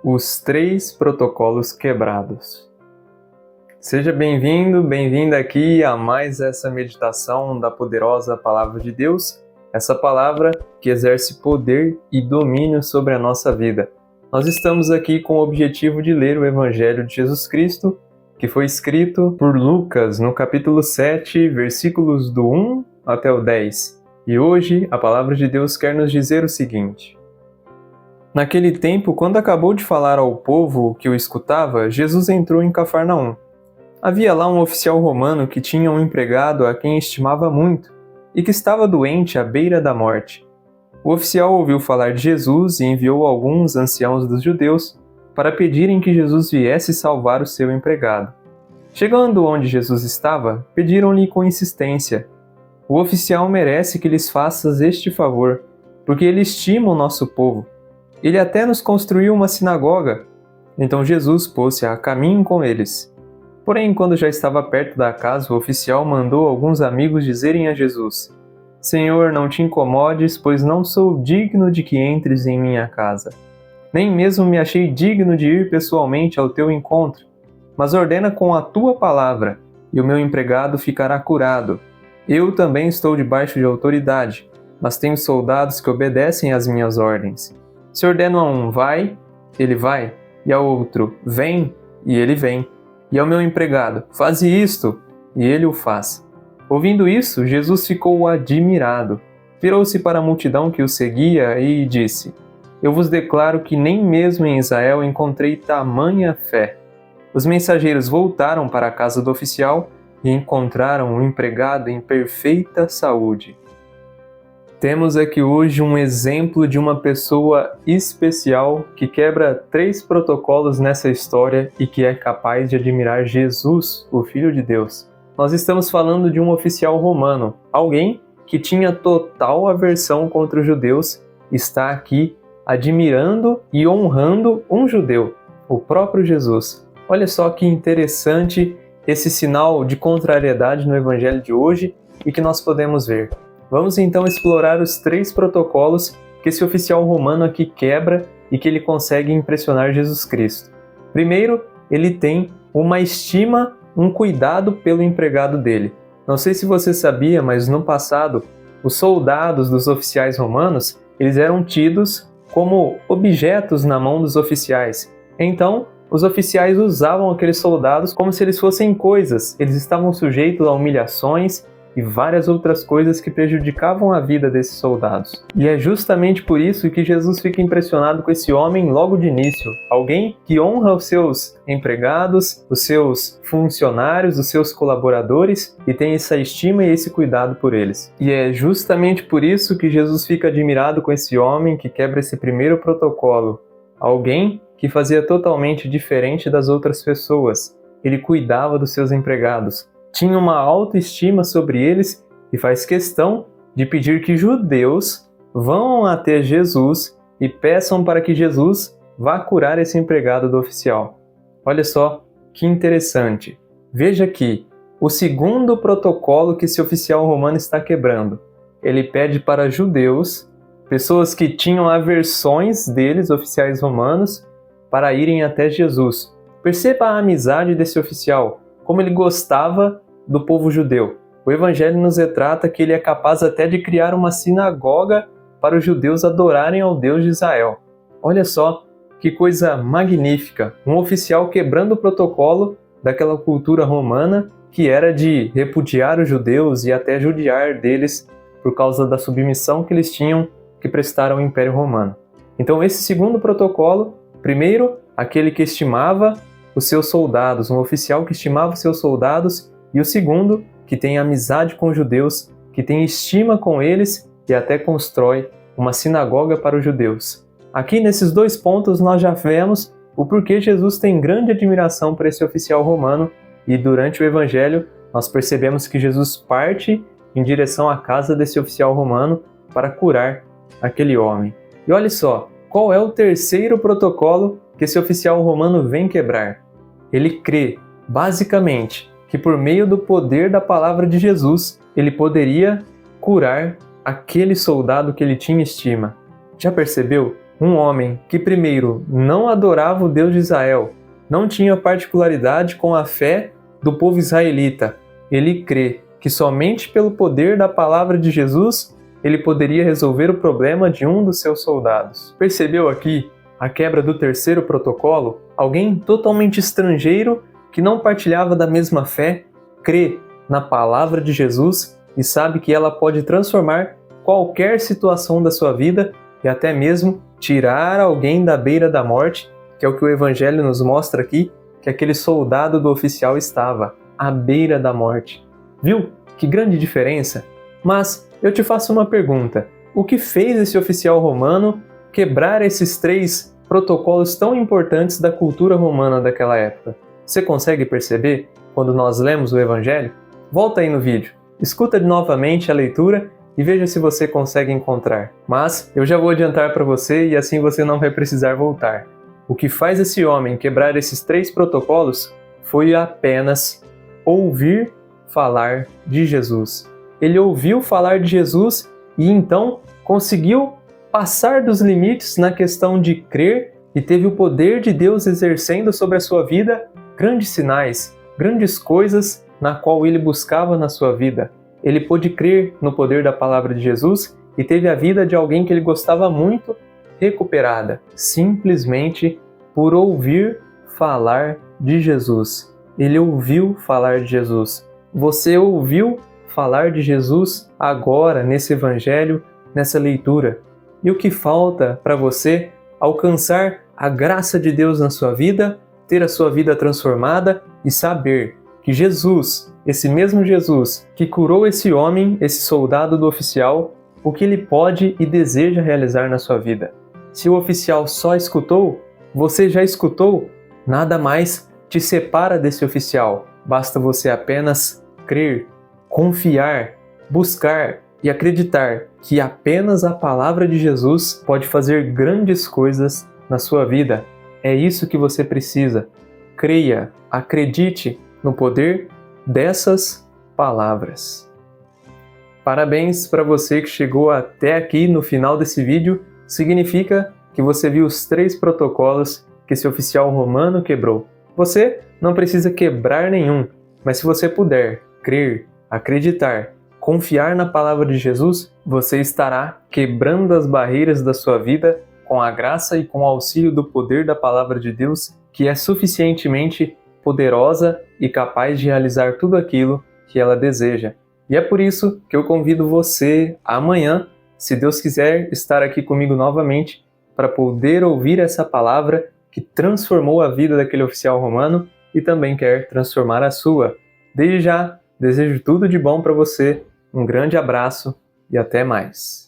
Os 3 protocolos quebrados. Seja bem-vindo, bem-vinda aqui a mais essa meditação da poderosa Palavra de Deus, essa palavra que exerce poder e domínio sobre a nossa vida. Nós estamos aqui com o objetivo de ler o Evangelho de Jesus Cristo, que foi escrito por Lucas no capítulo 7, versículos do 1 até o 10. E hoje a Palavra de Deus quer nos dizer o seguinte: Naquele tempo, quando acabou de falar ao povo que o escutava, Jesus entrou em Cafarnaum. Havia lá um oficial romano que tinha um empregado a quem estimava muito e que estava doente à beira da morte. O oficial ouviu falar de Jesus e enviou alguns anciãos dos judeus para pedirem que Jesus viesse salvar o seu empregado. Chegando onde Jesus estava, pediram-lhe com insistência: O oficial merece que lhes faças este favor, porque ele estima o nosso povo. Ele até nos construiu uma sinagoga. Então Jesus pôs-se a caminho com eles. Porém, quando já estava perto da casa, o oficial mandou alguns amigos dizerem a Jesus: Senhor, não te incomodes, pois não sou digno de que entres em minha casa. Nem mesmo me achei digno de ir pessoalmente ao teu encontro. Mas ordena com a tua palavra, e o meu empregado ficará curado. Eu também estou debaixo de autoridade, mas tenho soldados que obedecem às minhas ordens. Se ordeno a um vai, ele vai, e ao outro vem, e ele vem. E ao meu empregado, faze isto, e ele o faz. Ouvindo isso, Jesus ficou admirado. Virou-se para a multidão que o seguia e disse: Eu vos declaro que nem mesmo em Israel encontrei tamanha fé. Os mensageiros voltaram para a casa do oficial e encontraram o empregado em perfeita saúde. Temos aqui hoje um exemplo de uma pessoa especial que quebra 3 protocolos nessa história e que é capaz de admirar Jesus, o Filho de Deus. Nós estamos falando de um oficial romano, alguém que tinha total aversão contra os judeus, está aqui admirando e honrando um judeu, o próprio Jesus. Olha só que interessante esse sinal de contrariedade no Evangelho de hoje e que nós podemos ver. Vamos então explorar os 3 protocolos que esse oficial romano aqui quebra e que ele consegue impressionar Jesus Cristo. Primeiro, ele tem uma estima, um cuidado pelo empregado dele. Não sei se você sabia, mas no passado, os soldados dos oficiais romanos, eles eram tidos como objetos na mão dos oficiais. Então, os oficiais usavam aqueles soldados como se eles fossem coisas. Eles estavam sujeitos a humilhações e várias outras coisas que prejudicavam a vida desses soldados. E é justamente por isso que Jesus fica impressionado com esse homem logo de início. Alguém que honra os seus empregados, os seus funcionários, os seus colaboradores e tem essa estima e esse cuidado por eles. E é justamente por isso que Jesus fica admirado com esse homem que quebra esse primeiro protocolo. Alguém que fazia totalmente diferente das outras pessoas. Ele cuidava dos seus empregados. Tinha uma autoestima sobre eles e faz questão de pedir que judeus vão até Jesus e peçam para que Jesus vá curar esse empregado do oficial. Olha só que interessante. Veja aqui, o segundo protocolo que esse oficial romano está quebrando. Ele pede para judeus, pessoas que tinham aversões deles, oficiais romanos, para irem até Jesus. Perceba a amizade desse oficial, como ele gostava do povo judeu. O Evangelho nos retrata que ele é capaz até de criar uma sinagoga para os judeus adorarem ao Deus de Israel. Olha só que coisa magnífica, um oficial quebrando o protocolo daquela cultura romana que era de repudiar os judeus e até judiar deles por causa da submissão que eles tinham que prestar ao Império Romano. Então esse segundo protocolo, primeiro, aquele que estimava os seus soldados, um oficial que estimava os seus soldados, e o segundo, que tem amizade com os judeus, que tem estima com eles e até constrói uma sinagoga para os judeus. Aqui nesses 2 pontos nós já vemos o porquê Jesus tem grande admiração por esse oficial romano e durante o Evangelho nós percebemos que Jesus parte em direção à casa desse oficial romano para curar aquele homem. E olha só, qual é o terceiro protocolo que esse oficial romano vem quebrar? Ele crê, basicamente, que por meio do poder da palavra de Jesus, ele poderia curar aquele soldado que ele tinha estima. Já percebeu um homem que primeiro não adorava o Deus de Israel, não tinha particularidade com a fé do povo israelita. Ele crê que somente pelo poder da palavra de Jesus ele poderia resolver o problema de um dos seus soldados. Percebeu aqui a quebra do terceiro protocolo? Alguém totalmente estrangeiro que não partilhava da mesma fé, crê na palavra de Jesus e sabe que ela pode transformar qualquer situação da sua vida e até mesmo tirar alguém da beira da morte, que é o que o Evangelho nos mostra aqui, que aquele soldado do oficial estava à beira da morte. Viu? Que grande diferença! Mas eu te faço uma pergunta: o que fez esse oficial romano quebrar esses 3 protocolos tão importantes da cultura romana daquela época? Você consegue perceber quando nós lemos o Evangelho? Volta aí no vídeo, escuta novamente a leitura e veja se você consegue encontrar. Mas eu já vou adiantar para você e assim você não vai precisar voltar. O que faz esse homem quebrar esses 3 protocolos foi apenas ouvir falar de Jesus. Ele ouviu falar de Jesus e então conseguiu passar dos limites na questão de crer e teve o poder de Deus exercendo sobre a sua vida grandes sinais, grandes coisas na qual ele buscava na sua vida. Ele pôde crer no poder da palavra de Jesus e teve a vida de alguém que ele gostava muito recuperada, simplesmente por ouvir falar de Jesus. Ele ouviu falar de Jesus. Você ouviu falar de Jesus agora, nesse Evangelho, nessa leitura. E o que falta para você alcançar a graça de Deus na sua vida, ter a sua vida transformada e saber que Jesus, esse mesmo Jesus que curou esse homem, esse soldado do oficial, o que ele pode e deseja realizar na sua vida. Se o oficial só escutou, você já escutou, nada mais te separa desse oficial. Basta você apenas crer, confiar, buscar e acreditar que apenas a palavra de Jesus pode fazer grandes coisas na sua vida. É isso que você precisa. Creia, acredite no poder dessas palavras. Parabéns para você que chegou até aqui no final desse vídeo. Significa que você viu os 3 protocolos que esse oficial romano quebrou. Você não precisa quebrar nenhum, mas se você puder crer, acreditar, confiar na palavra de Jesus, você estará quebrando as barreiras da sua vida com a graça e com o auxílio do poder da palavra de Deus, que é suficientemente poderosa e capaz de realizar tudo aquilo que ela deseja. E é por isso que eu convido você amanhã, se Deus quiser, estar aqui comigo novamente para poder ouvir essa palavra que transformou a vida daquele oficial romano e também quer transformar a sua. Desde já, desejo tudo de bom para você, um grande abraço e até mais.